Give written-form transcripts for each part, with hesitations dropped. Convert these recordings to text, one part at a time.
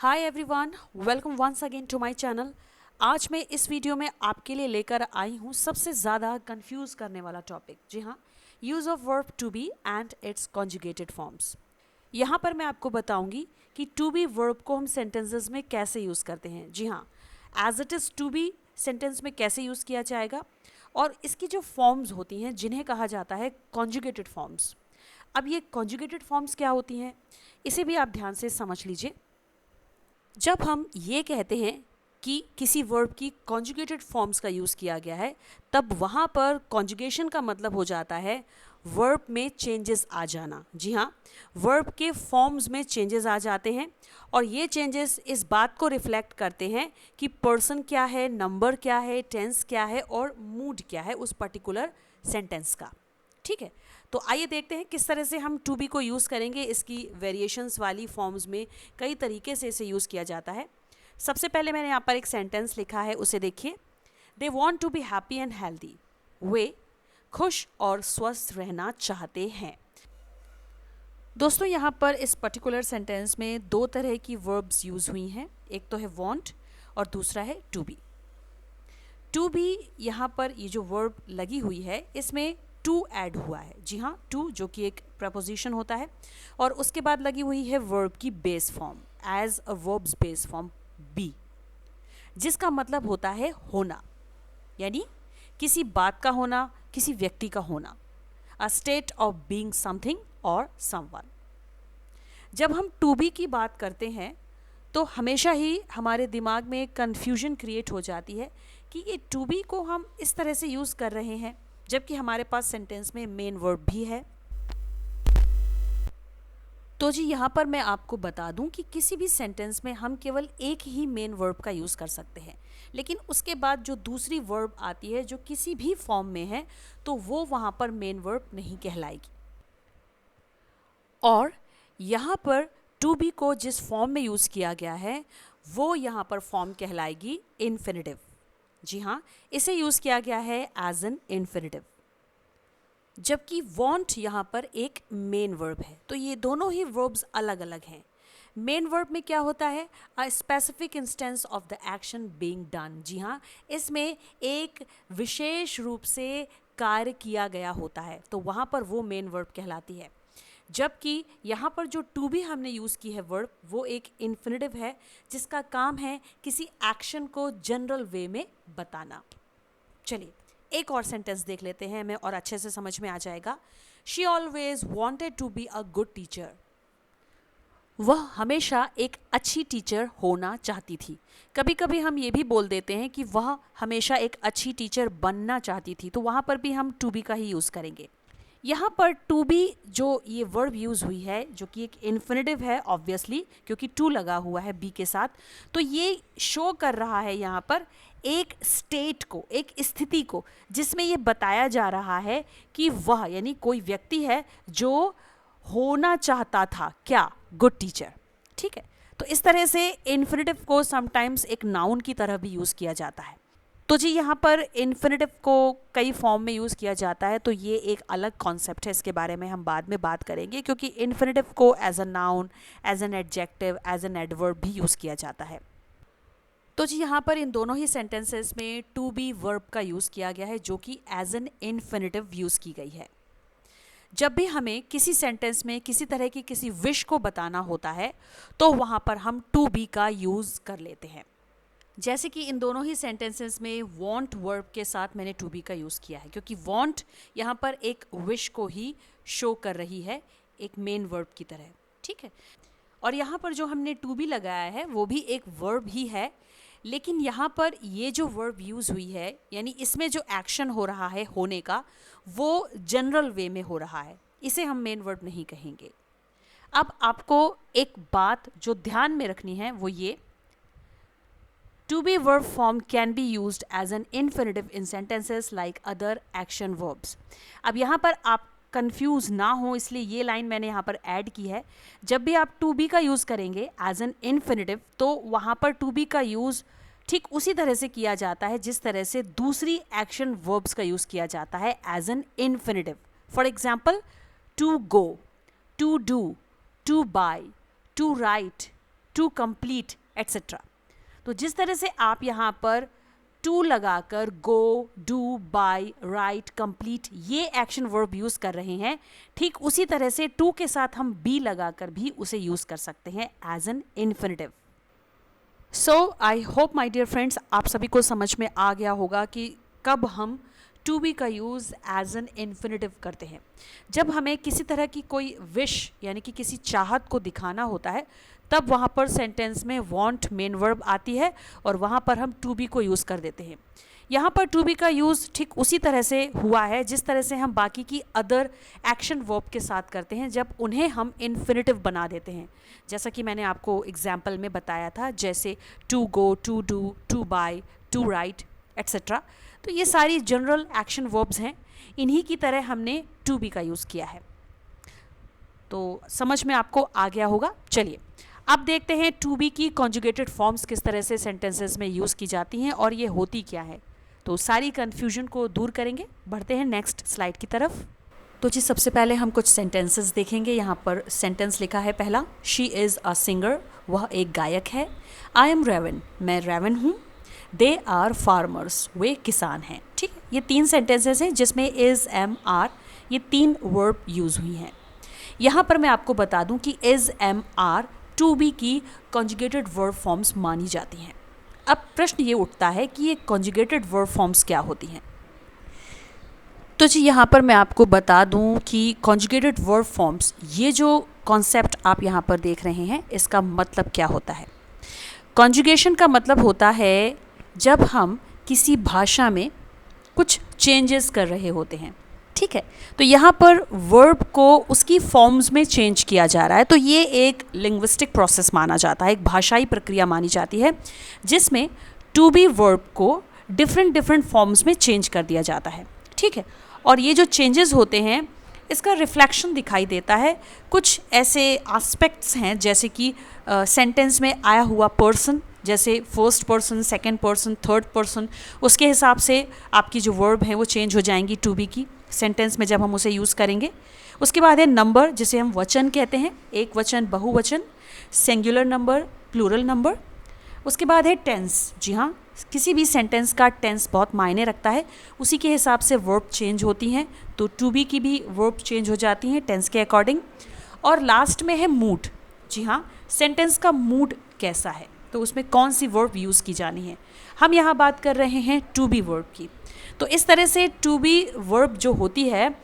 Hi everyone, welcome once again to my channel. आज मैं इस वीडियो में आपके लिए लेकर आई हूँ सबसे ज़्यादा कंफ्यूज करने वाला टॉपिक। जी हाँ, use of verb to be and its conjugated forms. यहाँ पर मैं आपको बताऊंगी कि टू बी वर्ब को हम सेंटेंसेस में कैसे यूज़ करते हैं। जी हाँ, as it is to be sentence में कैसे यूज़ किया जाएगा और इसकी जो फॉर्म्स होती हैं जिन्हें कहा जाता है कॉन्जुगेटेड फॉर्म्स। अब ये कॉन्जुगेटेड फॉर्म्स क्या होती हैं, इसे भी आप ध्यान से समझ लीजिए। जब हम ये कहते हैं कि किसी वर्ब की कॉन्जुगेटेड फॉर्म्स का यूज़ किया गया है, तब वहाँ पर कॉन्जुगेशन का मतलब हो जाता है वर्ब में चेंजेस आ जाना। जी हाँ, वर्ब के फॉर्म्स में चेंजेस आ जाते हैं और ये चेंजेस इस बात को रिफ्लेक्ट करते हैं कि पर्सन क्या है, नंबर क्या है, टेंस क्या है और मूड क्या है उस पर्टिकुलर सेंटेंस का। ठीक है, तो आइए देखते हैं किस तरह से हम टू बी को यूज़ करेंगे। इसकी वेरिएशंस वाली फॉर्म्स में कई तरीके से इसे यूज़ किया जाता है। सबसे पहले मैंने यहाँ पर एक सेंटेंस लिखा है, उसे देखिए। They want to be happy and healthy. वे खुश और स्वस्थ रहना चाहते हैं। दोस्तों, यहाँ पर इस पर्टिकुलर सेंटेंस में दो तरह की वर्ब्स यूज़ हुई हैं। एक तो है वॉन्ट और दूसरा है टू बी। टू बी यहाँ पर ये जो वर्ब लगी हुई है इसमें टू ऐड हुआ है। जी हाँ, टू जो कि एक प्रपोजिशन होता है और उसके बाद लगी हुई है वर्ब की base form as a verbs base form be, जिसका मतलब होता है होना, यानी किसी बात का होना, किसी व्यक्ति का होना, a state of being something और समवन। जब हम टू बी की बात करते हैं तो हमेशा ही हमारे दिमाग में कन्फ्यूजन क्रिएट हो जाती है कि ये टू बी को हम इस तरह से यूज़ कर रहे हैं जबकि हमारे पास सेंटेंस में मेन वर्ब भी है। तो जी यहाँ पर मैं आपको बता दूं कि किसी भी सेंटेंस में हम केवल एक ही मेन वर्ब का यूज़ कर सकते हैं, लेकिन उसके बाद जो दूसरी वर्ब आती है जो किसी भी फॉर्म में है तो वो वहाँ पर मेन वर्ब नहीं कहलाएगी। और यहाँ पर टू बी को जिस फॉर्म में यूज़ किया गया है वो यहाँ पर फॉर्म कहलाएगी इन्फिनिटिव। जी हाँ, इसे यूज़ किया गया है एज एन इन्फिनिटिव, जबकि वॉन्ट यहाँ पर एक मेन वर्ब है। तो ये दोनों ही वर्ब्स अलग अलग हैं। मेन वर्ब में क्या होता है, a specific instance of the action being done. जी हाँ, इसमें एक विशेष रूप से कार्य किया गया होता है तो वहाँ पर वो मेन वर्ब कहलाती है। जबकि यहाँ पर जो टू बी हमने यूज़ की है वर्ब, वो एक इन्फिनिटिव है जिसका काम है किसी एक्शन को जनरल वे में बताना। चलिए एक और सेंटेंस देख लेते हैं हमें और अच्छे से समझ में आ जाएगा। She always wanted to be a good teacher. वह हमेशा एक अच्छी टीचर होना चाहती थी। कभी कभी हम ये भी बोल देते हैं कि वह हमेशा एक अच्छी टीचर बनना चाहती थी, तो वहाँ पर भी हम टू बी का ही यूज़ करेंगे। यहाँ पर टू बी जो ये वर्ब यूज़ हुई है जो कि एक इन्फिनिटिव है ऑब्वियसली, क्योंकि टू लगा हुआ है बी के साथ, तो ये शो कर रहा है यहाँ पर एक स्टेट को, एक स्थिति को, जिसमें ये बताया जा रहा है कि वह यानी कोई व्यक्ति है जो होना चाहता था क्या, गुड टीचर। ठीक है, तो इस तरह से इन्फिनिटिव को समटाइम्स एक नाउन की तरह भी यूज़ किया जाता है। तो जी यहाँ पर इन्फिनिटिव को कई फॉर्म में यूज़ किया जाता है, तो ये एक अलग कॉन्सेप्ट है, इसके बारे में हम बाद में बात करेंगे, क्योंकि इन्फिनिटिव को as a noun, as an adjective, as an adverb भी यूज़ किया जाता है। तो जी यहाँ पर इन दोनों ही सेंटेंसेस में टू बी वर्ब का यूज़ किया गया है जो कि एज एन इन्फिनिटिव यूज़ की गई है। जब भी हमें किसी सेंटेंस में किसी तरह की किसी विश को बताना होता है तो वहाँ पर हम टू बी का यूज़ कर लेते हैं। जैसे कि इन दोनों ही सेंटेंसेस में वांट वर्ब के साथ मैंने टू बी का यूज़ किया है, क्योंकि वांट यहाँ पर एक विश को ही शो कर रही है एक मेन वर्ब की तरह। ठीक है, और यहाँ पर जो हमने टू बी लगाया है वो भी एक वर्ब ही है, लेकिन यहाँ पर ये जो वर्ब यूज़ हुई है यानी इसमें जो एक्शन हो रहा है होने का वो जनरल वे में हो रहा है, इसे हम मेन वर्ब नहीं कहेंगे। अब आपको एक बात जो ध्यान में रखनी है वो ये, to be verb form can be used as an infinitive in sentences like other action verbs। अब यहाँ पर आप कंफ्यूज ना हो इसलिए ये लाइन मैंने यहाँ पर ऐड की है। जब भी आप टू बी का यूज़ करेंगे एज एन इन्फिनिटिव तो वहाँ पर टू बी का यूज़ ठीक उसी तरह से किया जाता है जिस तरह से दूसरी एक्शन वर्ब्स का यूज़ किया जाता है as an infinitive. For example, to go, to do, to buy, to write, to complete etcetera. तो जिस तरह से आप यहाँ पर टू लगाकर go, do, buy, write, complete ये एक्शन वर्ब यूज़ कर रहे हैं, ठीक उसी तरह से टू के साथ हम बी लगाकर भी उसे यूज़ कर सकते हैं as an infinitive. So I hope my dear friends आप सभी को समझ में आ गया होगा कि कब हम टू बी का यूज़ एज एन इन्फिनेटिव करते हैं। जब हमें किसी तरह की कोई विश यानी कि किसी चाहत को दिखाना होता है, तब वहाँ पर सेंटेंस में वांट मेन वर्ब आती है और वहाँ पर हम टू बी को यूज़ कर देते हैं। यहाँ पर टू बी का यूज़ ठीक उसी तरह से हुआ है जिस तरह से हम बाकी की अदर एक्शन वर्ब के साथ करते हैं जब उन्हें हम इन्फिनेटिव बना देते हैं, जैसा कि मैंने आपको एग्जाम्पल में बताया था, जैसे to go, to do, to buy, to write etcetera. तो ये सारी जनरल एक्शन वर्ब्स हैं, इन्हीं की तरह हमने टू बी का यूज़ किया है। तो समझ में आपको आ गया होगा। चलिए अब देखते हैं टू बी की कॉन्जुगेटेड फॉर्म्स किस तरह से सेंटेंसेस में यूज़ की जाती हैं और ये होती क्या है। तो सारी कन्फ्यूजन को दूर करेंगे। बढ़ते हैं नेक्स्ट स्लाइड की तरफ। तो जी सबसे पहले हम कुछ सेंटेंसेस देखेंगे। यहाँ पर सेंटेंस लिखा है पहला, शी इज़ अ सिंगर, वह एक गायक है। आई एम रेवन, मैं रेवन हूँ। दे आर फार्मर्स, वे किसान हैं। ठीक है, ये तीन सेंटेंसेस हैं जिसमें इज़, एम, आर ये तीन वर्ब यूज़ हुई हैं। यहाँ पर मैं आपको बता दूँ कि is, am, are to be की कॉन्जुगेटेड वर्ब फॉर्म्स मानी जाती हैं। अब प्रश्न ये उठता है कि ये कॉन्जुगेटेड वर्ब फॉर्म्स क्या होती हैं। तो जी यहाँ पर मैं आपको बता दूं कि कॉन्जुगेटेड वर्ब फॉर्म्स, ये जो कॉन्सेप्ट आप यहाँ पर देख रहे हैं, इसका मतलब क्या होता है। कॉन्जुगेशन का मतलब होता है जब हम किसी भाषा में कुछ चेंजेस कर रहे होते हैं। ठीक है, तो यहाँ पर वर्ब को उसकी फॉर्म्स में चेंज किया जा रहा है, तो ये एक लिंग्विस्टिक प्रोसेस माना जाता है, एक भाषाई प्रक्रिया मानी जाती है जिसमें टू बी वर्ब को डिफरेंट फॉर्म्स में चेंज कर दिया जाता है। ठीक है, और ये जो चेंजेस होते हैं इसका रिफ्लेक्शन दिखाई देता है। कुछ ऐसे एस्पेक्ट्स हैं जैसे कि सेंटेंस में आया हुआ पर्सन, जैसे first person, second person, third person, उसके हिसाब से आपकी जो वर्ब है वो चेंज हो जाएंगी टू बी की सेंटेंस में जब हम उसे यूज़ करेंगे। उसके बाद है नंबर, जिसे हम वचन कहते हैं, एक वचन, बहुवचन, सिंगुलर नंबर, प्लूरल नंबर। उसके बाद है टेंस। जी हाँ, किसी भी सेंटेंस का टेंस बहुत मायने रखता है, उसी के हिसाब से वर्ब चेंज होती हैं, तो टू बी की भी वर्ब चेंज हो जाती हैं टेंस के अकॉर्डिंग। और लास्ट में है मूड। जी हाँ, सेंटेंस का मूड कैसा है, तो उसमें कौन सी वर्ब यूज़ की जानी है। हम यहाँ बात कर रहे हैं टू बी वर्ब की। तो इस तरह से टू बी वर्ब जो होती है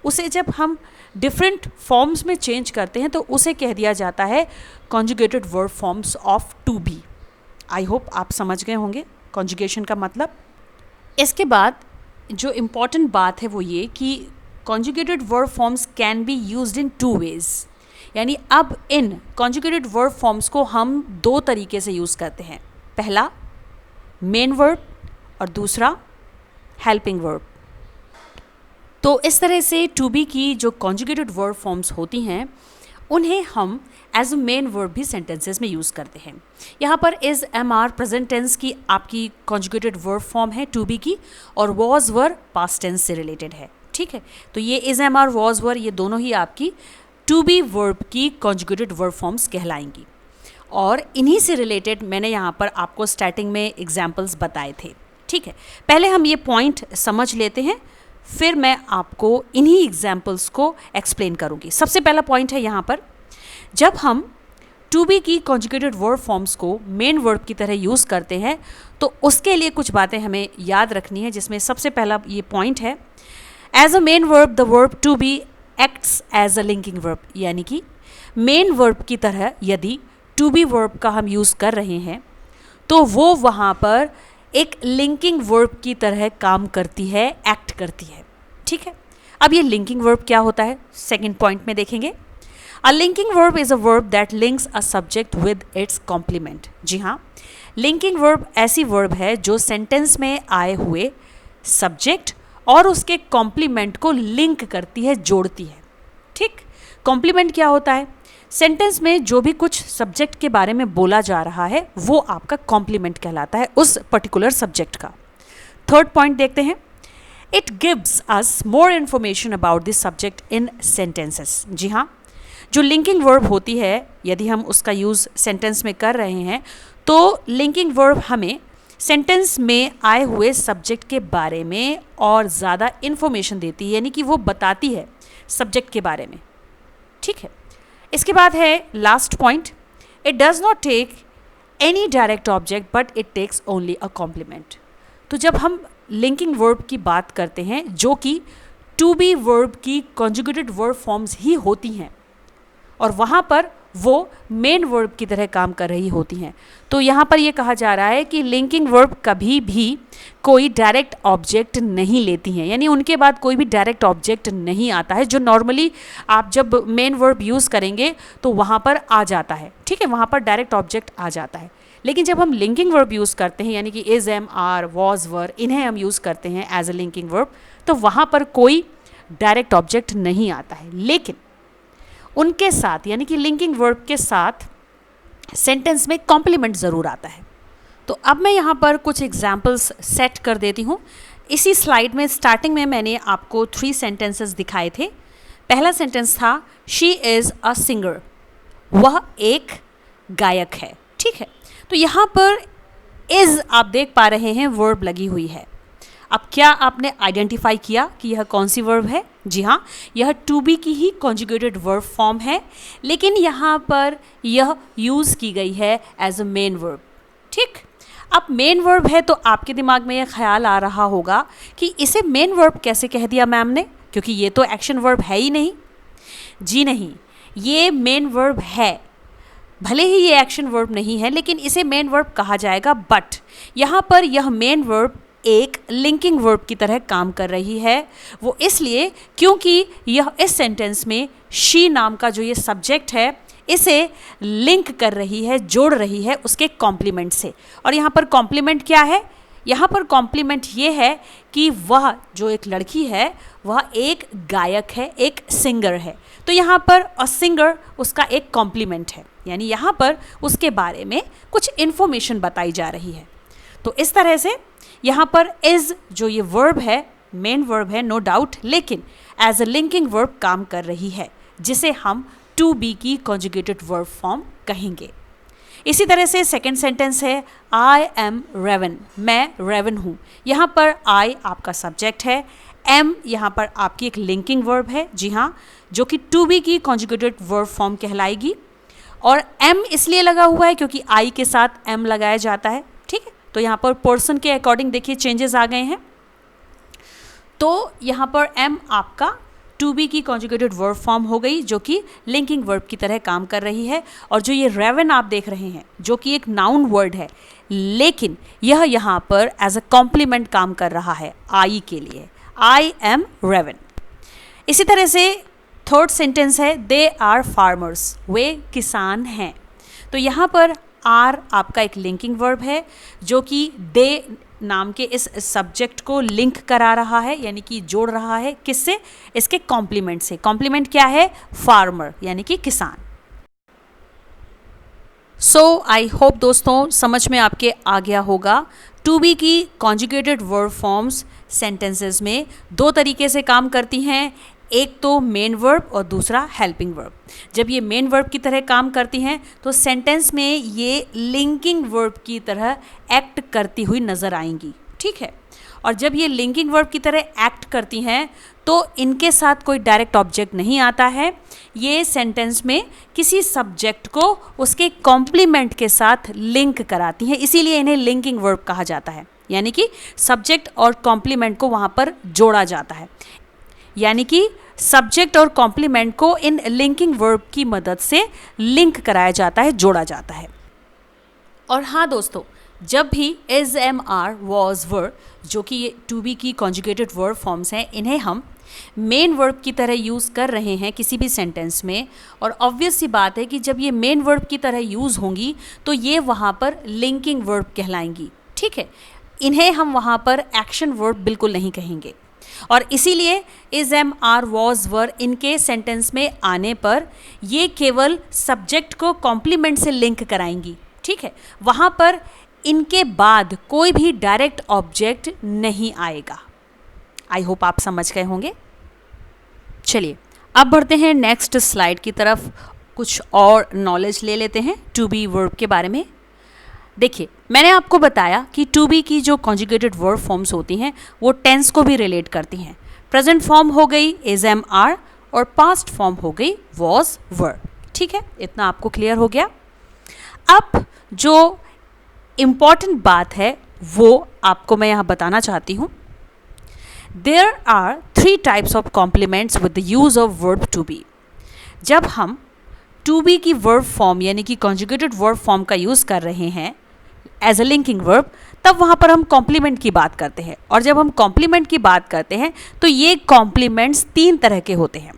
उसे जब हम डिफरेंट फॉर्म्स में चेंज करते हैं तो उसे कह दिया जाता है conjugated verb forms of to be. I hope आप समझ गए होंगे कॉन्जुगेशन का मतलब। इसके बाद जो इम्पॉर्टेंट बात है वो ये कि conjugated verb forms can be used in two ways, यानी अब इन कॉन्जुगेटेड वर्ब फॉर्म्स को हम दो तरीके से यूज़ करते हैं। पहला मेन वर्ब और दूसरा हेल्पिंग वर्ब। तो इस तरह से टू बी की जो कॉन्जुगेटेड वर्ब फॉर्म्स होती हैं उन्हें हम एज अ मेन वर्ब भी सेंटेंसेस में यूज़ करते हैं। यहाँ पर is, am, are present tense की आपकी कॉन्जुगेटेड वर्ब फॉर्म है टू बी की, और वॉज, वर पास्ट टेंस से रिलेटेड है। ठीक है, तो ये is, am, are, was, were ये दोनों ही आपकी टू बी वर्ब की कॉन्जुगेटेड वर्ब फॉर्म्स कहलाएंगी। और इन्हीं से रिलेटेड मैंने यहाँ पर आपको स्टार्टिंग में एग्जाम्पल्स बताए थे। ठीक है, पहले हम ये पॉइंट समझ लेते हैं, फिर मैं आपको इन्हीं एग्जाम्पल्स को एक्सप्लेन करूँगी। सबसे पहला पॉइंट है यहाँ पर, जब हम टू बी की कॉन्जुगेटेड वर्ब फॉर्म्स को मेन वर्ब की तरह यूज़ करते हैं तो उसके लिए कुछ बातें हमें याद रखनी है, जिसमें सबसे पहला ये पॉइंट है, as a main verb the verb to be acts as a linking verb, यानी कि मेन वर्ब की तरह यदि टू बी वर्ब का हम यूज़ कर रहे हैं तो वो वहाँ पर एक लिंकिंग वर्ब की तरह काम करती है, एक्ट करती है। ठीक है, अब ये लिंकिंग वर्ब क्या होता है सेकंड पॉइंट में देखेंगे। A linking verb is a verb that links a subject with its complement. जी हाँ, लिंकिंग वर्ब ऐसी वर्ब है जो सेंटेंस में आए हुए सब्जेक्ट और उसके कॉम्प्लीमेंट को लिंक करती है, जोड़ती है। ठीक, कॉम्प्लीमेंट क्या होता है, सेंटेंस में जो भी कुछ सब्जेक्ट के बारे में बोला जा रहा है वो आपका कॉम्प्लीमेंट कहलाता है उस पर्टिकुलर सब्जेक्ट का। थर्ड पॉइंट देखते हैं, it gives us more information about this subject in sentences. जी हाँ, जो लिंकिंग वर्ब होती है, यदि हम उसका यूज़ सेंटेंस में कर रहे हैं तो लिंकिंग वर्ब हमें सेंटेंस में आए हुए सब्जेक्ट के बारे में और ज़्यादा इन्फॉर्मेशन देती है, यानी कि वो बताती है सब्जेक्ट के बारे में। ठीक है, इसके बाद है last point, it does not take any direct object but it takes only a complement. तो जब हम लिंकिंग वर्ब की बात करते हैं जो कि टू बी वर्ब की कॉन्जुगेटेड वर्ब फॉर्म्स ही होती हैं और वहाँ पर वो मेन वर्ब की तरह काम कर रही होती हैं, तो यहाँ पर ये कहा जा रहा है कि लिंकिंग वर्ब कभी भी कोई डायरेक्ट ऑब्जेक्ट नहीं लेती हैं, यानी उनके बाद कोई भी डायरेक्ट ऑब्जेक्ट नहीं आता है जो नॉर्मली आप जब मेन वर्ब यूज़ करेंगे तो वहाँ पर आ जाता है। ठीक है, वहाँ पर डायरेक्ट ऑब्जेक्ट आ जाता है, लेकिन जब हम लिंकिंग वर्ब यूज़ करते हैं यानी कि इज़, एम, आर, वॉज, वर, इन्हें हम यूज़ करते हैं एज अ लिंकिंग वर्ब, तो वहाँ पर कोई डायरेक्ट ऑब्जेक्ट नहीं आता है, लेकिन उनके साथ यानी कि लिंकिंग वर्ब के साथ सेंटेंस में कॉम्प्लीमेंट ज़रूर आता है। तो अब मैं यहाँ पर कुछ एग्जाम्पल्स सेट कर देती हूँ। इसी स्लाइड में स्टार्टिंग में मैंने आपको 3 सेंटेंसेस दिखाए थे। पहला सेंटेंस था शी इज़ अ सिंगर, वह एक गायक है। ठीक है, तो यहाँ पर इज़ आप देख पा रहे हैं वर्ब लगी हुई है। अब क्या आपने आइडेंटिफाई किया कि यह कौन सी वर्ब है? जी हाँ, यह टू बी की ही कॉन्जुगेटेड वर्ब फॉर्म है, लेकिन यहाँ पर यह यूज़ की गई है एज अ मेन वर्ब। ठीक, अब मेन वर्ब है तो आपके दिमाग में यह ख्याल आ रहा होगा कि इसे मेन वर्ब कैसे कह दिया मैम ने, क्योंकि ये तो एक्शन वर्ब है ही नहीं। जी नहीं, ये मेन वर्ब है, भले ही ये एक्शन वर्ब नहीं है लेकिन इसे मेन वर्ब कहा जाएगा, बट यहाँ पर यह मेन वर्ब एक लिंकिंग वर्ब की तरह काम कर रही है। वो इसलिए क्योंकि यह इस सेंटेंस में शी नाम का जो ये सब्जेक्ट है इसे लिंक कर रही है, जोड़ रही है उसके कॉम्प्लीमेंट से। और यहाँ पर कॉम्प्लीमेंट क्या है? यहाँ पर कॉम्प्लीमेंट ये है कि वह जो एक लड़की है वह एक गायक है, एक सिंगर है। तो यहाँ पर अ सिंगर उसका एक कॉम्प्लीमेंट है, यानी यहाँ पर उसके बारे में कुछ इन्फॉर्मेशन बताई जा रही है। तो इस तरह से यहाँ पर इज़ जो ये वर्ब है मेन वर्ब है नो डाउट, लेकिन एज अ लिंकिंग वर्ब काम कर रही है जिसे हम टू बी की कॉन्जुगेटेड वर्ब फॉर्म कहेंगे। इसी तरह से सेकंड सेंटेंस है आई एम रेवन, मैं रेवन हूँ। यहाँ पर आई आपका सब्जेक्ट है, एम यहाँ पर आपकी एक लिंकिंग वर्ब है, जी हाँ, जो कि टू बी की कॉन्जुगेटेड वर्ब फॉर्म कहलाएगी। और एम इसलिए लगा हुआ है क्योंकि आई के साथ एम लगाया जाता है। ठीक है, तो यहाँ पर पर्सन के अकॉर्डिंग देखिए चेंजेस आ गए हैं। तो यहाँ पर एम आपका टू बी की कॉन्जुगेटेड वर्ब फॉर्म हो गई जो कि लिंकिंग वर्ब की तरह काम कर रही है। और जो ये रेवन आप देख रहे हैं जो कि एक नाउन वर्ड है, लेकिन यह यहाँ पर एज अ कॉम्प्लीमेंट काम कर रहा है आई के लिए, आई एम रेवन। इसी तरह से थर्ड सेंटेंस है दे आर फार्मर्स, वे किसान हैं। तो यहाँ पर आर आपका एक लिंकिंग वर्ब है जो कि दे नाम के इस सब्जेक्ट को लिंक करा रहा है, यानी कि जोड़ रहा है किससे? इसके कॉम्प्लीमेंट से। कॉम्प्लीमेंट क्या है? फार्मर यानी कि किसान। सो आई होप दोस्तों समझ में आपके आ गया होगा। टू बी की कॉन्जुगेटेड वर्ब फॉर्म्स सेंटेंसेस में 2 तरीके से काम करती हैं, एक तो मेन वर्ब और दूसरा हेल्पिंग वर्ब। जब ये मेन वर्ब की तरह काम करती हैं तो सेंटेंस में ये लिंकिंग वर्ब की तरह एक्ट करती हुई नज़र आएंगी। ठीक है, और जब ये लिंकिंग वर्ब की तरह एक्ट करती हैं तो इनके साथ कोई डायरेक्ट ऑब्जेक्ट नहीं आता है, ये सेंटेंस में किसी सब्जेक्ट को उसके कॉम्प्लीमेंट के साथ लिंक कराती हैं, इसीलिए इन्हें लिंकिंग वर्ब कहा जाता है। यानी कि सब्जेक्ट और कॉम्प्लीमेंट को वहाँ पर जोड़ा जाता है, यानी कि सब्जेक्ट और कॉम्प्लीमेंट को इन लिंकिंग वर्ब की मदद से लिंक कराया जाता है, जोड़ा जाता है। और हाँ दोस्तों, जब भी इज, एम, आर, वॉज, वर जो कि ये टू बी की कॉन्जुगेटेड वर्ब फॉर्म्स हैं, इन्हें हम मेन वर्ब की तरह यूज़ कर रहे हैं किसी भी सेंटेंस में, और ऑब्वियस सी बात है कि जब ये मेन वर्ब की तरह यूज़ होंगी तो ये वहाँ पर लिंकिंग वर्ब कहलाएंगी। ठीक है, इन्हें हम वहाँ पर एक्शन वर्ब बिल्कुल नहीं कहेंगे। और इसीलिए इज, एम, आर, वॉज, वर इनके सेंटेंस में आने पर ये केवल सब्जेक्ट को कॉम्प्लीमेंट से लिंक कराएंगी। ठीक है, वहाँ पर इनके बाद कोई भी डायरेक्ट ऑब्जेक्ट नहीं आएगा। आई होप आप समझ गए होंगे। चलिए अब बढ़ते हैं नेक्स्ट स्लाइड की तरफ, कुछ और नॉलेज ले लेते हैं टू बी वर्ब के बारे में। देखिए, मैंने आपको बताया कि टू बी की जो कॉन्जुगेटेड वर्ब फॉर्म्स होती हैं वो टेंस को भी रिलेट करती हैं। प्रेजेंट फॉर्म हो गई इज एम आर और पास्ट फॉर्म हो गई वॉज वर। ठीक है, इतना आपको क्लियर हो गया। अब जो इम्पॉर्टेंट बात है वो आपको मैं यहाँ बताना चाहती हूँ। There are 3 types of complements with the use of verb to be. जब हम टू बी की वर्ब फॉर्म यानी कि कॉन्जुगेटेड वर्ब फॉर्म का यूज़ कर रहे हैं एज अ लिंकिंग वर्ब, तब वहाँ पर हम कॉम्प्लीमेंट की बात करते हैं। और जब हम कॉम्प्लीमेंट की बात करते हैं तो ये कॉम्प्लीमेंट्स 3 तरह के होते हैं।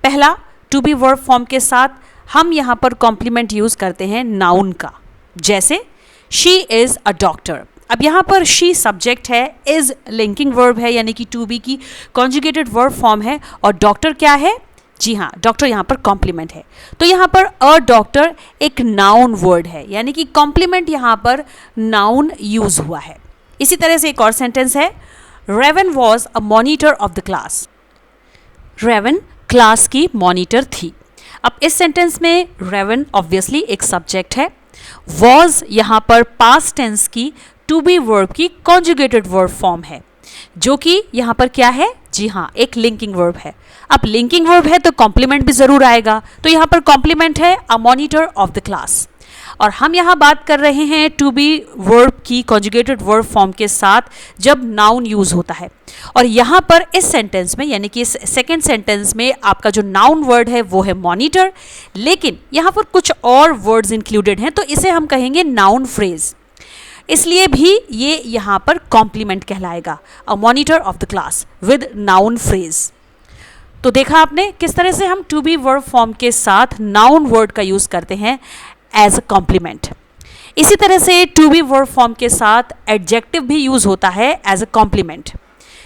पहला, टू बी वर्ब फॉर्म के साथ हम यहाँ पर कॉम्प्लीमेंट यूज़ करते हैं नाउन का, जैसे शी इज़ अ डॉक्टर। अब यहाँ पर शी सब्जेक्ट है, इज़ लिंकिंग वर्ब है यानी कि टू बी की कॉन्जुगेटेड वर्ब फॉर्म है, और डॉक्टर क्या है? जी हाँ, डॉक्टर यहाँ पर कॉम्प्लीमेंट है। तो यहाँ पर अ डॉक्टर एक नाउन वर्ड है, यानी कि कॉम्प्लीमेंट यहाँ पर नाउन यूज हुआ है। इसी तरह से एक और सेंटेंस है, Raven was a monitor of the class. Raven class की मॉनिटर थी। अब इस सेंटेंस में रेवन ऑब्वियसली एक सब्जेक्ट है, वॉज यहाँ पर पास्ट टेंस की टू बी वर्ब की कॉन्जुगेटेड वर्ब फॉर्म है, जो कि यहाँ पर क्या है? जी हाँ, एक लिंकिंग वर्ब है। अब लिंकिंग वर्ब है तो कॉम्प्लीमेंट भी जरूर आएगा, तो यहाँ पर कॉम्प्लीमेंट है अ मॉनिटर ऑफ द क्लास। और हम यहाँ बात कर रहे हैं टू बी वर्ब की कॉन्जुगेटेड वर्ब फॉर्म के साथ जब नाउन यूज होता है। और यहाँ पर इस सेंटेंस में यानी कि इस सेकेंड सेंटेंस में आपका जो नाउन वर्ड है वो है मॉनिटर, लेकिन यहाँ पर कुछ और वर्ड्स इंक्लूडेड हैं, तो इसे हम कहेंगे नाउन फ्रेज। इसलिए भी ये यहाँ पर कॉम्प्लीमेंट कहलाएगा, अ monitor of the class with noun phrase. तो देखा आपने किस तरह से हम टू बी वर्ब फॉर्म के साथ नाउन वर्ड का यूज करते हैं एज अ कॉम्प्लीमेंट। इसी तरह से टू बी वर्ब फॉर्म के साथ एडजेक्टिव भी यूज होता है एज अ कॉम्प्लीमेंट।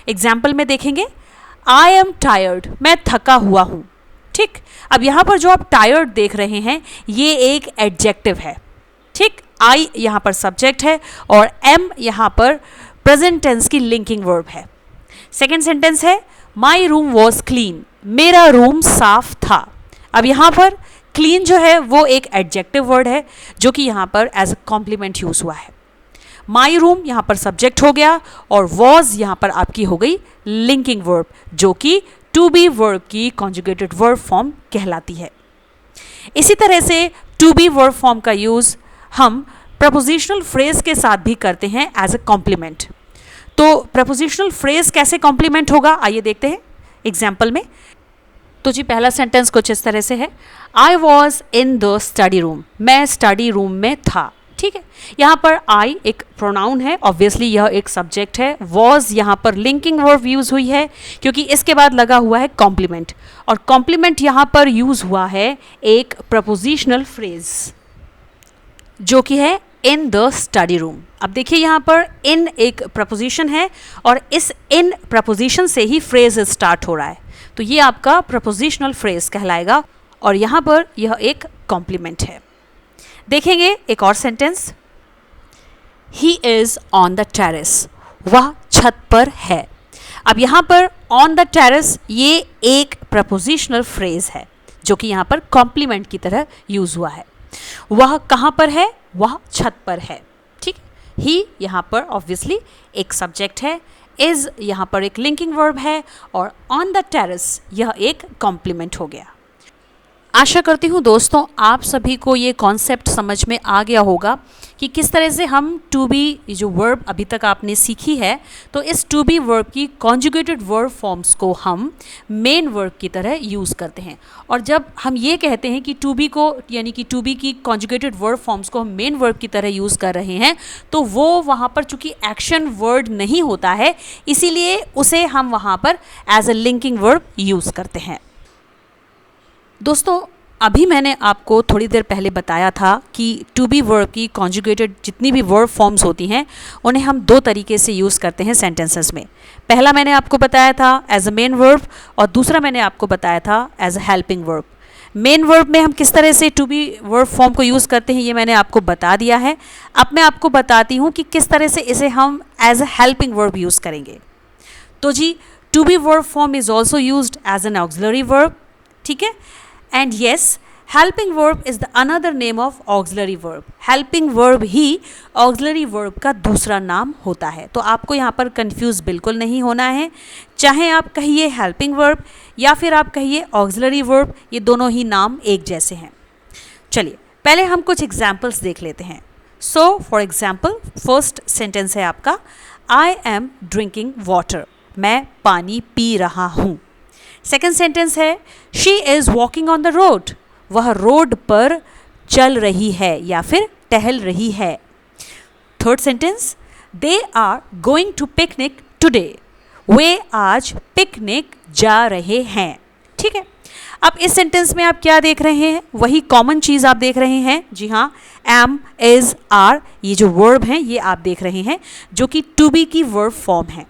एग्जाम्पल में देखेंगे, आई एम टायर्ड, मैं थका हुआ हूँ। ठीक, अब यहाँ पर जो आप टायर्ड देख रहे हैं ये एक एडजेक्टिव है। ठीक, आई यहाँ पर सब्जेक्ट है और एम यहाँ पर प्रेजेंट टेंस की लिंकिंग वर्ब है। सेकेंड सेंटेंस है, माई रूम वॉज क्लीन, मेरा रूम साफ था। अब यहाँ पर क्लीन जो है वो एक एडजेक्टिव वर्ड है जो कि यहाँ पर एज अ कॉम्प्लीमेंट यूज हुआ है। माई रूम यहाँ पर सब्जेक्ट हो गया और वॉज यहाँ पर आपकी हो गई लिंकिंग वर्ब, जो कि टू बी वर्ब की कॉन्जुगेटेड वर्ब फॉर्म कहलाती है। इसी तरह से टू बी वर्ब फॉर्म का यूज हम प्रपोजिशनल फ्रेज के साथ भी करते हैं एज अ कॉम्प्लीमेंट। तो प्रपोजिशनल फ्रेज कैसे कॉम्प्लीमेंट होगा, आइए देखते हैं एग्जाम्पल में। तो जी पहला सेंटेंस कुछ इस तरह से है, I was in the study room, मैं स्टडी रूम में था। ठीक है, यहाँ पर आई एक प्रोनाउन है, ऑब्वियसली यह एक सब्जेक्ट है। वॉज यहाँ पर लिंकिंग वर्ब यूज हुई है क्योंकि इसके बाद लगा हुआ है कॉम्प्लीमेंट, और कॉम्प्लीमेंट यहाँ पर यूज हुआ है एक प्रपोजिशनल फ्रेज जो कि है इन द स्टडी रूम। अब देखिए यहाँ पर इन एक प्रपोजिशन है और इस इन प्रपोजिशन से ही फ्रेज स्टार्ट हो रहा है, तो ये आपका प्रपोजिशनल फ्रेज कहलाएगा और यहाँ पर यह एक कॉम्प्लीमेंट है। देखेंगे एक और sentence, he is on the terrace, वह छत पर है। अब यहाँ पर ऑन द टेरेस ये एक प्रपोजिशनल फ्रेज है जो कि यहाँ पर कॉम्प्लीमेंट की तरह यूज हुआ है। वह कहाँ पर है? वह छत पर है। ठीक, ही यहाँ पर ऑब्वियसली एक सब्जेक्ट है, इज यहाँ पर एक लिंकिंग वर्ब है और ऑन द टेरेस यह एक कॉम्प्लीमेंट हो गया। आशा करती हूँ दोस्तों आप सभी को ये कॉन्सेप्ट समझ में आ गया होगा कि किस तरह से हम टू बी जो वर्ब अभी तक आपने सीखी है, तो इस टू बी वर्ब की कॉन्जुगेटेड वर्ब फॉर्म्स को हम मेन वर्ब की तरह यूज़ करते हैं। और जब हम ये कहते हैं कि टू बी को यानी कि टू बी की कॉन्जुगेटेड वर्ब फॉर्म्स को हम मेन वर्ब की तरह यूज़ कर रहे हैं, तो वो वहाँ पर चूँकि एक्शन वर्ड नहीं होता है, इसीलिए उसे हम वहाँ पर as a linking verb use करते हैं। दोस्तों अभी मैंने आपको थोड़ी देर पहले बताया था कि टू बी वर्ब की कॉन्जुगेटेड जितनी भी वर्ब फॉर्म्स होती हैं उन्हें हम दो तरीके से यूज़ करते हैं सेंटेंसेस में। पहला मैंने आपको बताया था एज अ मेन वर्ब और दूसरा मैंने आपको बताया था as a helping verb. Main verb में हम किस तरह से टू बी वर्ब फॉर्म को यूज़ करते हैं ये मैंने आपको बता दिया है। अब मैं आपको बताती हूँ कि किस तरह से इसे हम as a helping verb use करेंगे। तो जी to be verb form is also used as an auxiliary verb ठीक है। And yes, helping verb is the another name of auxiliary verb. Helping verb ही ऑक्सिलरी वर्ब का दूसरा नाम होता है। तो आपको यहाँ पर कंफ्यूज बिल्कुल नहीं होना है, चाहे आप कहिए हेल्पिंग वर्ब या फिर आप कहिए ऑक्सिलरी वर्ब, ये दोनों ही नाम एक जैसे हैं। चलिए पहले हम कुछ एग्जाम्पल्स देख लेते हैं। So for example, first sentence है आपका, आई एम ड्रिंकिंग वाटर, मैं पानी पी रहा हूँ। सेकेंड सेंटेंस है, she is walking on the road, वह रोड पर चल रही है या फिर टहल रही है। Third sentence, they are going to picnic today, वे आज पिकनिक जा रहे हैं। ठीक है, अब इस सेंटेंस में आप क्या देख रहे हैं, वही कॉमन चीज़ आप देख रहे हैं। जी हाँ, एम, इज, आर, ये जो वर्ब हैं ये आप देख रहे हैं, जो कि टू बी की वर्ब फॉर्म है।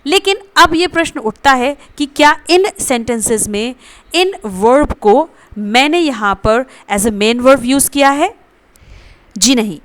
लेकिन अब ये प्रश्न उठता है कि क्या इन सेंटेंसेस में इन वर्ब को मैंने यहाँ पर as a main verb use किया है? जी नहीं।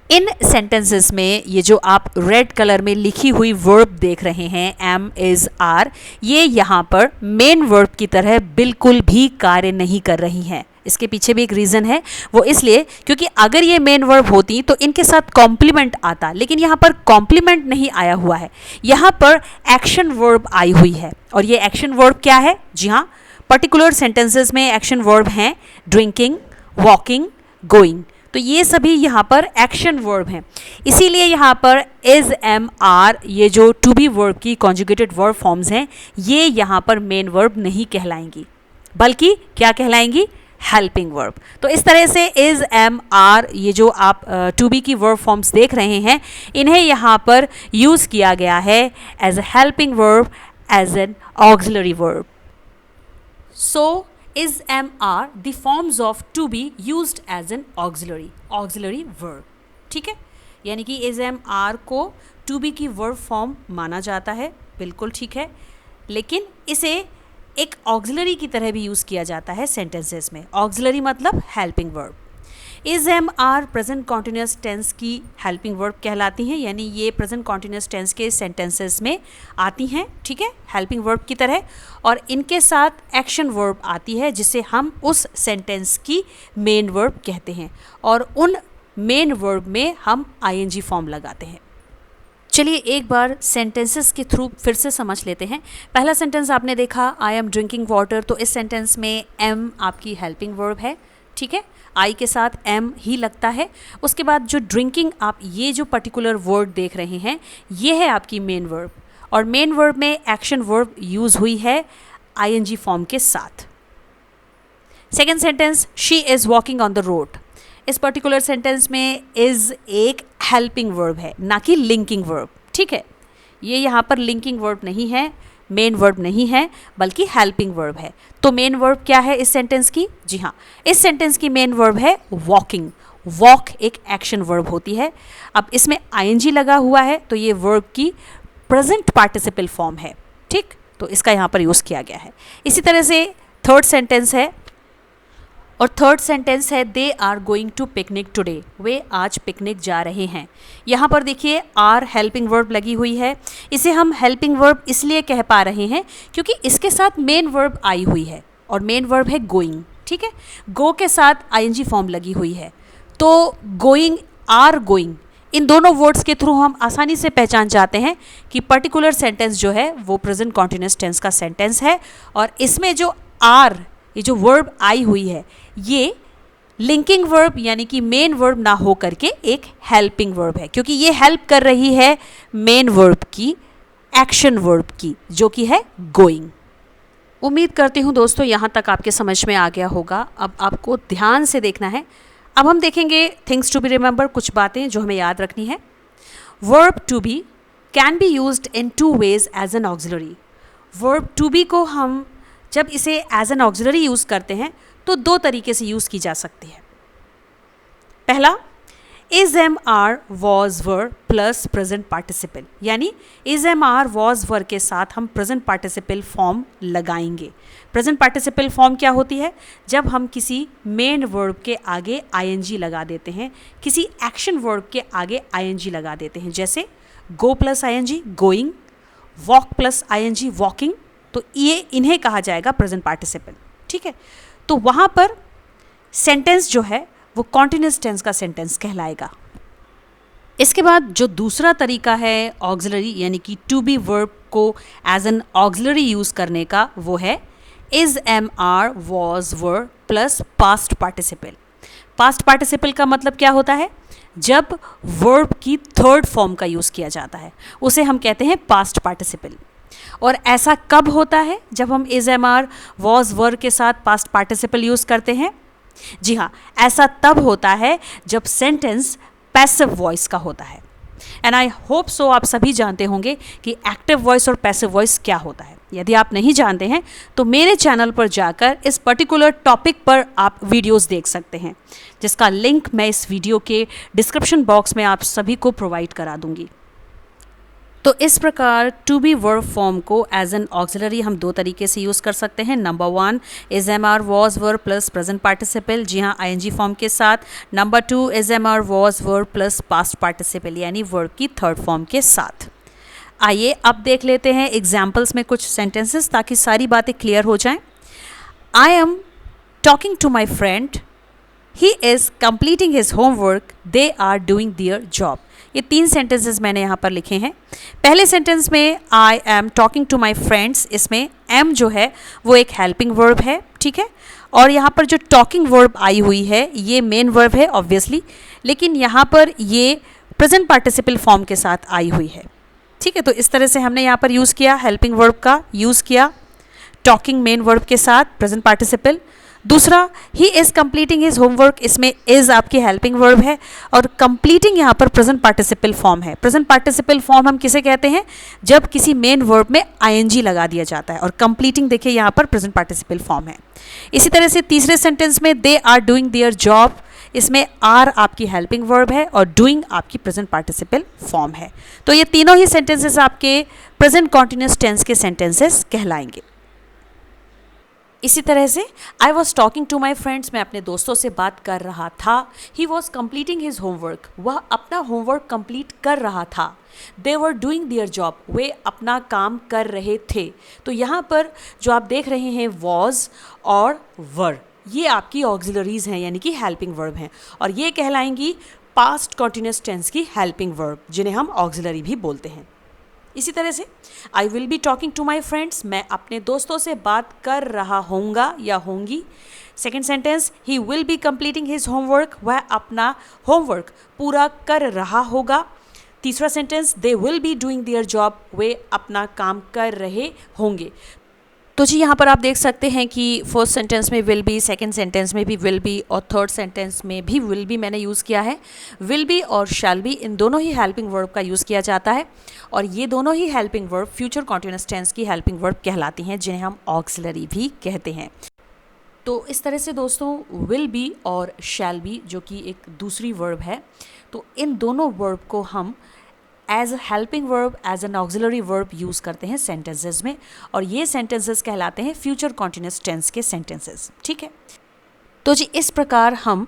इन सेंटेंसेस में ये जो आप रेड कलर में लिखी हुई वर्ब देख रहे हैं, एम, इज, आर, ये यहाँ पर मेन वर्ब की तरह बिल्कुल भी कार्य नहीं कर रही हैं। इसके पीछे भी एक रीज़न है, वो इसलिए क्योंकि अगर ये मेन वर्ब होती तो इनके साथ कॉम्प्लीमेंट आता, लेकिन यहाँ पर कॉम्प्लीमेंट नहीं आया हुआ है, यहाँ पर एक्शन वर्ब आई हुई है। और ये एक्शन वर्ब क्या है? जी हाँ, पर्टिकुलर सेंटेंसेस में एक्शन वर्ब हैं ड्रिंकिंग, वॉकिंग, गोइंग, तो ये सभी यहाँ पर एक्शन वर्ब हैं। इसीलिए यहाँ पर इज, एम, आर, ये जो टू बी वर्ब की कॉन्जुगेटेड वर्ब फॉर्म्स हैं, ये यहाँ पर मेन वर्ब नहीं कहलाएंगी, बल्कि क्या कहलाएंगी? Helping verb. तो इस तरह से इज, एम, आर, ये जो आप टू बी की वर्ब फॉर्म्स देख रहे हैं, इन्हें यहाँ पर यूज़ किया गया है as a helping verb, as an auxiliary verb. So is, am, are the forms of to be used as an auxiliary verb। ठीक है, यानी कि is, am, are को to be की verb form माना जाता है, बिल्कुल ठीक है, लेकिन इसे एक auxiliary की तरह भी यूज़ किया जाता है sentences में। auxiliary मतलब helping verb। is, am, are present continuous tense की हेल्पिंग वर्ब कहलाती हैं, यानी ये प्रेजेंट कॉन्टिन्यूस टेंस के सेंटेंसेस में आती हैं, ठीक है, हेल्पिंग वर्ब की तरह, और इनके साथ एक्शन वर्ब आती है जिसे हम उस सेंटेंस की मेन वर्ब कहते हैं, और उन मेन वर्ब में हम आईएनजी फॉर्म लगाते हैं। चलिए एक बार सेंटेंसेस के थ्रू फिर से समझ लेते हैं। पहला सेंटेंस आपने देखा, आई एम ड्रिंकिंग वाटर, तो इस सेंटेंस में एम आपकी हेल्पिंग वर्ब है, ठीक है, आई के साथ एम ही लगता है। उसके बाद जो ड्रिंकिंग, आप ये जो पर्टिकुलर वर्ड देख रहे हैं, ये है आपकी मेन वर्ब, और मेन वर्ब में एक्शन वर्ब यूज़ हुई है आईएनजी फॉर्म के साथ। Second sentence, she is walking on the road, इस पर्टिकुलर सेंटेंस में इज़ एक हेल्पिंग वर्ब है, ना कि लिंकिंग वर्ब, ठीक है, ये यहाँ पर लिंकिंग वर्ब नहीं है, मेन वर्ब नहीं है, बल्कि हेल्पिंग वर्ब है। तो मेन वर्ब क्या है इस सेंटेंस की? जी हाँ, इस सेंटेंस की मेन वर्ब है वॉकिंग। वॉक एक एक्शन वर्ब होती है। अब इसमें आईएनजी लगा हुआ है, तो ये वर्ब की प्रेजेंट पार्टिसिपल फॉर्म है, ठीक, तो इसका यहाँ पर यूज़ किया गया है। इसी तरह से थर्ड सेंटेंस है, और थर्ड सेंटेंस है, they are going to picnic today, वे आज पिकनिक जा रहे हैं। यहाँ पर देखिए आर हेल्पिंग वर्ब लगी हुई है। इसे हम हेल्पिंग वर्ब इसलिए कह पा रहे हैं क्योंकि इसके साथ मेन वर्ब आई हुई है, और मेन वर्ब है गोइंग, ठीक है, गो के साथ आईएनजी फॉर्म लगी हुई है। तो गोइंग, आर गोइंग, इन दोनों वर्ड्स के थ्रू हम आसानी से पहचान जाते हैं कि पर्टिकुलर सेंटेंस जो है वो प्रेजेंट कॉन्टिन्यूस टेंस का सेंटेंस है, और इसमें जो आर, ये जो वर्ब आई हुई है, ये लिंकिंग वर्ब यानी कि मेन वर्ब ना हो करके एक हेल्पिंग वर्ब है, क्योंकि ये हेल्प कर रही है मेन वर्ब की, एक्शन वर्ब की, जो कि है गोइंग। उम्मीद करती हूँ दोस्तों यहाँ तक आपके समझ में आ गया होगा। अब आपको ध्यान से देखना है। अब हम देखेंगे थिंग्स टू बी रिमेंबर, कुछ बातें जो हमें याद रखनी है। Verb to be can be used in two ways as an auxiliary. Verb to be को हम जब इसे एज एन ऑक्सिलरी यूज़ करते हैं तो दो तरीके से यूज़ की जा सकती है। पहला, is, am, are, was, were plus present participle, यानी is, am, are, was, were के साथ हम प्रेजेंट पार्टिसिपल फॉर्म लगाएंगे। प्रेजेंट पार्टिसिपल फॉर्म क्या होती है? जब हम किसी मेन वर्ब के आगे आईएनजी लगा देते हैं, किसी एक्शन वर्ब के आगे आईएनजी लगा देते हैं, जैसे go plus ING going, walk plus ING walking, तो ये इन्हें कहा जाएगा प्रेजेंट पार्टिसिपल, ठीक है, तो वहाँ पर सेंटेंस जो है वो कॉन्टिन्यूस टेंस का सेंटेंस कहलाएगा। इसके बाद जो दूसरा तरीका है ऑक्सिलरी यानी कि टू बी वर्ब को एज एन ऑक्सिलरी यूज़ करने का, वो है is, am, are, was, were plus past participle. Past participle का मतलब क्या होता है? जब वर्ब की थर्ड फॉर्म का यूज़ किया जाता है उसे हम कहते हैं पास्ट पार्टिसिपल। और ऐसा कब होता है? जब हम is, am, are, was, were के साथ पास्ट पार्टिसिपल यूज़ करते हैं। जी हाँ, ऐसा तब होता है जब सेंटेंस पैसिव वॉइस का होता है। एंड आई होप सो आप सभी जानते होंगे कि एक्टिव वॉइस और पैसिव वॉइस क्या होता है। यदि आप नहीं जानते हैं तो मेरे चैनल पर जाकर इस पर्टिकुलर टॉपिक पर आप वीडियोस देख सकते हैं, जिसका लिंक मैं इस वीडियो के डिस्क्रिप्शन बॉक्स में आप सभी को प्रोवाइड करा दूंगी। तो इस प्रकार टू बी वर्ब फॉर्म को एज एन ऑक्सिलरी हम दो तरीके से यूज़ कर सकते हैं। Number 1 is, am, are, was, were plus present participle, जी हाँ आईएनजी फॉर्म के साथ। Number 2 is, am, are, was, were plus past participle यानी वर्ब की थर्ड फॉर्म के साथ। आइए अब देख लेते हैं एग्जाम्पल्स में कुछ सेंटेंसेस ताकि सारी बातें क्लियर हो जाएं। I am talking to my friend, he is completing his homework, they are doing their job. ये 3 सेंटेंसेस मैंने यहाँ पर लिखे हैं। पहले सेंटेंस में I am talking to my friends, इसमें एम जो है वो एक हेल्पिंग वर्ब है, ठीक है। और यहाँ पर जो टॉकिंग वर्ब आई हुई है ये मेन वर्ब है ऑब्वियसली, लेकिन यहाँ पर ये प्रेजेंट पार्टिसिपल फॉर्म के साथ आई हुई है, ठीक है। तो इस तरह से हमने यहाँ पर यूज़ किया, हेल्पिंग वर्ब का यूज़ किया टॉकिंग मेन वर्ब के साथ प्रेजेंट पार्टिसिपल। दूसरा, ही इज़ कंप्लीटिंग हिज होमवर्क, इसमें इज़ आपकी हेल्पिंग वर्ब है और कंप्लीटिंग यहाँ पर प्रेजेंट पार्टिसिपल फॉर्म है। प्रेजेंट पार्टिसिपल फॉर्म हम किसे कहते हैं? जब किसी मेन वर्ब में आईएनजी लगा दिया जाता है, और कंप्लीटिंग देखिए यहाँ पर प्रेजेंट पार्टिसिपल फॉर्म है। इसी तरह से तीसरे सेंटेंस में they are doing their job, इसमें आर आपकी हेल्पिंग वर्ब है और डूइंग आपकी प्रेजेंट पार्टिसिपल फॉर्म है। तो ये तीनों ही सेंटेंसेस आपके प्रेजेंट कॉन्टिन्यूस टेंस के सेंटेंसेस कहलाएंगे। इसी तरह से I was talking to my friends, मैं अपने दोस्तों से बात कर रहा था। He was completing his homework, वह अपना होमवर्क कंप्लीट कर रहा था। They were doing their job, वे अपना काम कर रहे थे। तो यहाँ पर जो आप देख रहे हैं वॉज और वर, ये आपकी ऑक्सिलरीज हैं यानी कि हेल्पिंग वर्ब हैं, और ये कहलाएंगी पास्ट कॉन्टिन्यूस टेंस की हेल्पिंग वर्ब, जिन्हें हम ऑक्सिलरी भी बोलते हैं। इसी तरह से I will be talking to my friends, मैं अपने दोस्तों से बात कर रहा होऊंगा या होंगी। Second sentence, he will be completing his homework, वह अपना होमवर्क पूरा कर रहा होगा। तीसरा sentence, they will be doing their job, वे अपना काम कर रहे होंगे। तो जी यहाँ पर आप देख सकते हैं कि फर्स्ट सेंटेंस में विल बी, सेकंड सेंटेंस में भी विल बी और थर्ड सेंटेंस में भी विल बी मैंने यूज़ किया है। विल बी और शैल बी, इन दोनों ही हेल्पिंग वर्ब का यूज़ किया जाता है, और ये दोनों ही helping verb future continuous tense की हेल्पिंग वर्ब कहलाती हैं, जिन्हें हम ऑक्सिलरी भी कहते हैं। तो इस तरह से दोस्तों विल बी और शैल बी जो कि एक दूसरी वर्ब है, तो इन दोनों वर्ब को हम as a helping verb, as an auxiliary verb use करते हैं सेंटेंसेस में, और ये सेंटेंसेस कहलाते हैं फ्यूचर कॉन्टिन्यूस टेंस के सेंटेंसेस, ठीक है। तो जी इस प्रकार हम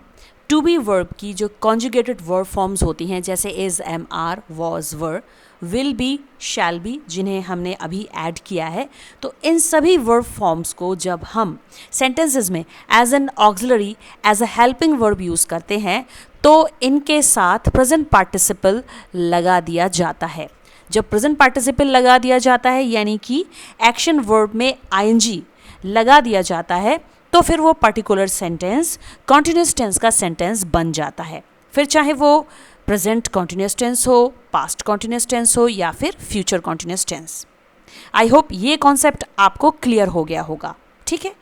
टू बी वर्ब की जो कॉन्जुगेटेड वर्ब फॉर्म्स होती हैं, जैसे is, am, are, was, were, will be, shall be, जिन्हें हमने अभी ऐड किया है, तो इन सभी वर्ब फॉर्म्स को जब हम सेंटेंसेस में as an auxiliary, as a helping verb use करते हैं, तो इनके साथ प्रेजेंट पार्टिसिपल लगा दिया जाता है। जब प्रेजेंट पार्टिसिपल लगा दिया जाता है यानी कि एक्शन वर्ब में आईएनजी लगा दिया जाता है, तो फिर वो पर्टिकुलर सेंटेंस कॉन्टिन्यूस टेंस का सेंटेंस बन जाता है, फिर चाहे वो प्रेजेंट कॉन्टिन्यूस टेंस हो, पास्ट कॉन्टिन्यूस टेंस हो या फिर future continuous tense. I hope ये कॉन्सेप्ट आपको क्लियर हो गया होगा, ठीक है।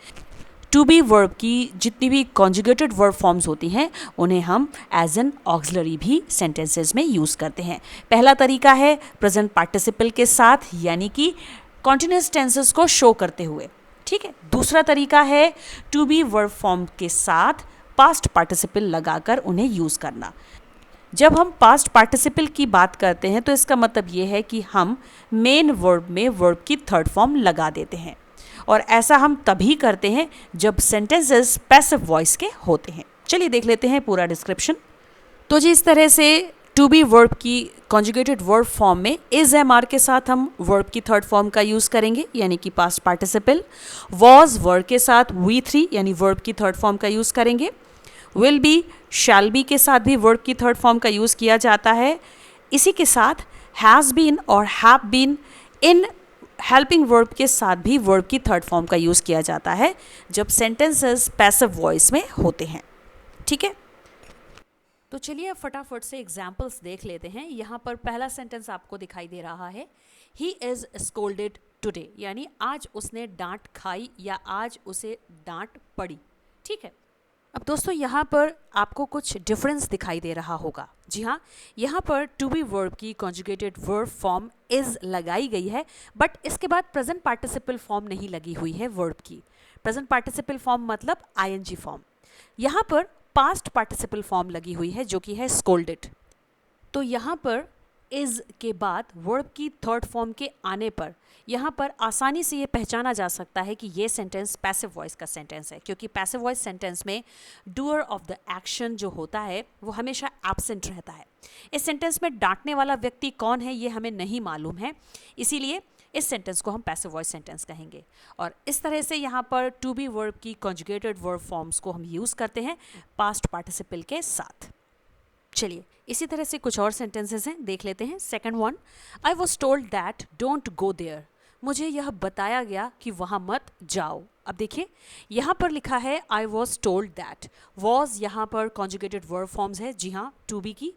टू बी वर्ब की जितनी भी कॉन्जुगेटेड वर्ब फॉर्म्स होती हैं उन्हें हम एज एन ऑक्सिलरी भी सेंटेंसेस में यूज़ करते हैं। पहला तरीका है प्रेजेंट पार्टिसिपल के साथ, यानी कि कॉन्टिन्यूस टेंसेस को शो करते हुए, ठीक है। दूसरा तरीका है टू बी वर्ब फॉर्म के साथ पास्ट पार्टिसिपल लगाकर उन्हें यूज़ करना। जब हम पास्ट पार्टिसिपल की बात करते हैं तो इसका मतलब ये है कि हम मेन वर्ब में वर्ब की थर्ड फॉर्म लगा देते हैं, और ऐसा हम तभी करते हैं जब सेंटेंसेस पैसिव वॉइस के होते हैं। चलिए देख लेते हैं पूरा डिस्क्रिप्शन। तो जी इस तरह से टू बी वर्ब की कॉन्जुगेटेड वर्ब फॉर्म में इज एम आर के साथ हम वर्ब की थर्ड फॉर्म का यूज़ करेंगे यानी कि पास्ट पार्टिसिपल। वॉज वर्ब के साथ वी थ्री यानी वर्ब की थर्ड फॉर्म का यूज़ करेंगे। विल बी, शैल बी के साथ भी वर्ब की थर्ड फॉर्म का यूज़ किया जाता है। इसी के साथ हैज़ बीन और हैव बीन इन हेल्पिंग वर्ब के साथ भी वर्ब की थर्ड फॉर्म का यूज़ किया जाता है जब सेंटेंसेस पैसिव वॉइस में होते हैं। ठीक है, तो चलिए अब फटाफट से एग्जाम्पल्स देख लेते हैं। यहाँ पर पहला सेंटेंस आपको दिखाई दे रहा है, ही इज़ स्कोल्डेड टुडे, यानी आज उसने डांट खाई या आज उसे डांट पड़ी। ठीक है, अब दोस्तों यहाँ पर आपको कुछ डिफरेंस दिखाई दे रहा होगा। जी हाँ, यहाँ पर टू बी वर्ब की कॉन्जुगेटेड वर्ब फॉर्म इज़ लगाई गई है, बट इसके बाद प्रेजेंट पार्टिसिपल फॉर्म नहीं लगी हुई है वर्ब की। प्रेजेंट पार्टिसिपल फॉर्म मतलब आईएनजी फॉर्म। यहाँ पर पास्ट पार्टिसिपल फॉर्म लगी हुई है जो कि है स्कोल्डेड। तो यहाँ पर इज़ के बाद वर्ब की थर्ड फॉर्म के आने पर यहाँ पर आसानी से ये पहचाना जा सकता है कि ये सेंटेंस पैसिव वॉइस का सेंटेंस है, क्योंकि पैसिव वॉइस सेंटेंस में डूअर ऑफ द एक्शन जो होता है वो हमेशा एब्सेंट रहता है। इस सेंटेंस में डांटने वाला व्यक्ति कौन है ये हमें नहीं मालूम है, इसीलिए इस सेंटेंस को हम पैसिव वॉइस सेंटेंस कहेंगे। और इस तरह से यहाँ पर टू बी वर्ब की कॉन्जुगेटेड वर्ब फॉर्म्स को हम यूज़ करते हैं पास्ट पार्टिसिपल के साथ। चलिए इसी तरह से कुछ और सेंटेंसेस हैं, देख लेते हैं। Second one, I was told that don't go there, मुझे यह बताया गया कि वहाँ मत जाओ। अब देखिए यहाँ पर लिखा है आई वॉज टोल्ड दैट, वॉज यहाँ पर कॉन्जुगेटेड वर्ब फॉर्म्स है, जी हाँ, टू बी की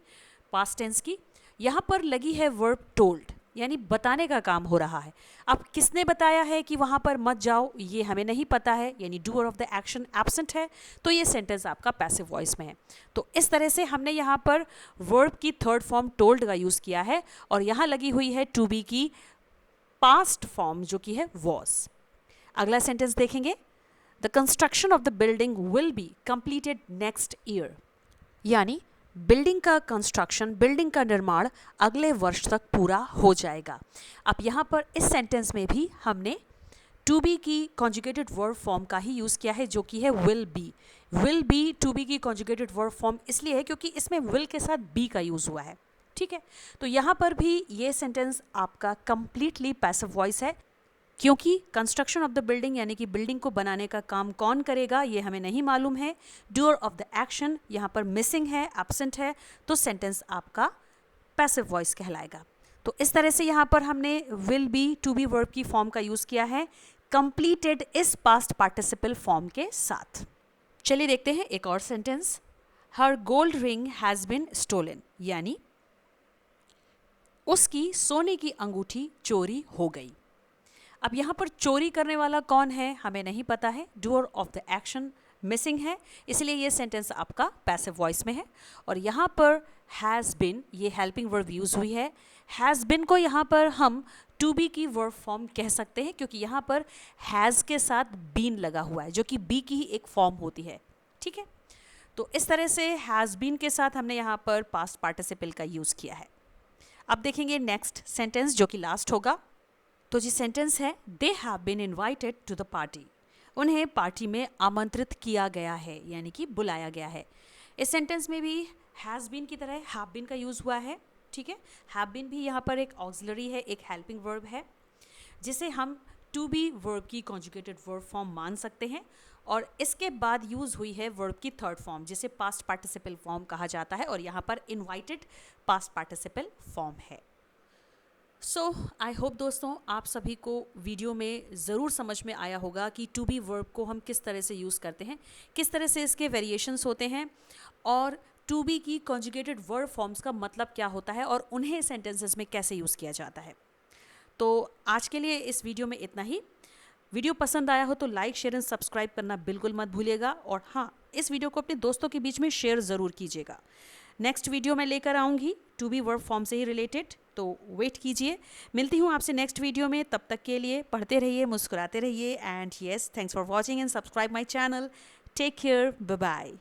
पास्ट टेंस की। यहाँ पर लगी है वर्ब टोल्ड, यानी बताने का काम हो रहा है। अब किसने बताया है कि वहाँ पर मत जाओ ये हमें नहीं पता है, यानी doer of the action absent है, तो ये सेंटेंस आपका पैसिव वॉइस में है। तो इस तरह से हमने यहाँ पर वर्ब की थर्ड फॉर्म टोल्ड का यूज़ किया है और यहाँ लगी हुई है टू बी की पास्ट फॉर्म जो कि है वॉज। अगला सेंटेंस देखेंगे, the construction of the building will be completed next year, यानी बिल्डिंग का कंस्ट्रक्शन, बिल्डिंग का निर्माण अगले वर्ष तक पूरा हो जाएगा। अब यहाँ पर इस सेंटेंस में भी हमने टू बी की कॉन्जुगेटेड वर्ब फॉर्म का ही यूज़ किया है जो कि है will be. Will be to be की कॉन्जुगेटेड वर्ब फॉर्म इसलिए है क्योंकि इसमें विल के साथ बी का यूज़ हुआ है। ठीक है, तो यहाँ पर भी ये सेंटेंस आपका कंप्लीटली पैसिव वॉइस है, क्योंकि कंस्ट्रक्शन ऑफ द बिल्डिंग यानी कि बिल्डिंग को बनाने का काम कौन करेगा ये हमें नहीं मालूम है। डूअर ऑफ द एक्शन यहाँ पर मिसिंग है, एब्सेंट है, तो सेंटेंस आपका पैसिव वॉइस कहलाएगा। तो इस तरह से यहाँ पर हमने will be to be verb की फॉर्म का यूज़ किया है कंप्लीटेड इस पास्ट पार्टिसिपल फॉर्म के साथ। चलिए देखते हैं एक और सेंटेंस, हर gold ring has been stolen, यानी उसकी सोने की अंगूठी चोरी हो गई। अब यहाँ पर चोरी करने वाला कौन है हमें नहीं पता है, doer of the action missing है, इसलिए ये सेंटेंस आपका पैसिव वॉइस में है। और यहाँ पर हैज़ बिन, ये हेल्पिंग वर्ब यूज़ हुई है। हैज़ बिन को यहाँ पर हम टू बी की वर्ब फॉर्म कह सकते हैं, क्योंकि यहाँ पर हैज़ के साथ बीन लगा हुआ है जो कि बी की ही एक फॉर्म होती है। ठीक है, तो इस तरह से हैज़ बीन के साथ हमने यहाँ पर पास्ट पार्टिसिपल का यूज़ किया है। अब देखेंगे नेक्स्ट सेंटेंस जो कि लास्ट होगा। तो जी सेंटेंस है, they have been invited to the party, उन्हें पार्टी में आमंत्रित किया गया है यानी कि बुलाया गया है। इस सेंटेंस में भी हैज़ बीन की तरह हैव बीन का यूज़ हुआ है। ठीक है, हैव बीन भी यहाँ पर एक ऑक्सिलरी है, एक हेल्पिंग वर्ब है जिसे हम टू बी वर्ब की कॉन्जुगेटेड वर्ब फॉर्म मान सकते हैं, और इसके बाद यूज़ हुई है वर्ब की थर्ड फॉर्म जिसे पास्ट पार्टिसिपल फॉर्म कहा जाता है, और यहाँ पर इन्वाइटेड पास्ट पार्टिसिपल फॉर्म है। सो आई होप दोस्तों आप सभी को वीडियो में ज़रूर समझ में आया होगा कि टू बी वर्ब को हम किस तरह से यूज़ करते हैं, किस तरह से इसके वेरिएशंस होते हैं, और टू बी की कॉन्जुगेटेड वर्ब फॉर्म्स का मतलब क्या होता है और उन्हें सेंटेंसेस में कैसे यूज़ किया जाता है। तो आज के लिए इस वीडियो में इतना ही। वीडियो पसंद आया हो तो लाइक, शेयर एंड सब्सक्राइब करना बिल्कुल मत भूलिएगा, और हाँ, इस वीडियो को अपने दोस्तों के बीच में शेयर ज़रूर कीजिएगा। नेक्स्ट वीडियो मैं लेकर आऊँगी टू बी वर्ब फॉर्म से ही रिलेटेड, तो वेट कीजिए। मिलती हूँ आपसे नेक्स्ट वीडियो में, तब तक के लिए पढ़ते रहिए, मुस्कुराते रहिए, and yes, thanks for watching and subscribe my channel. Take care, bye bye.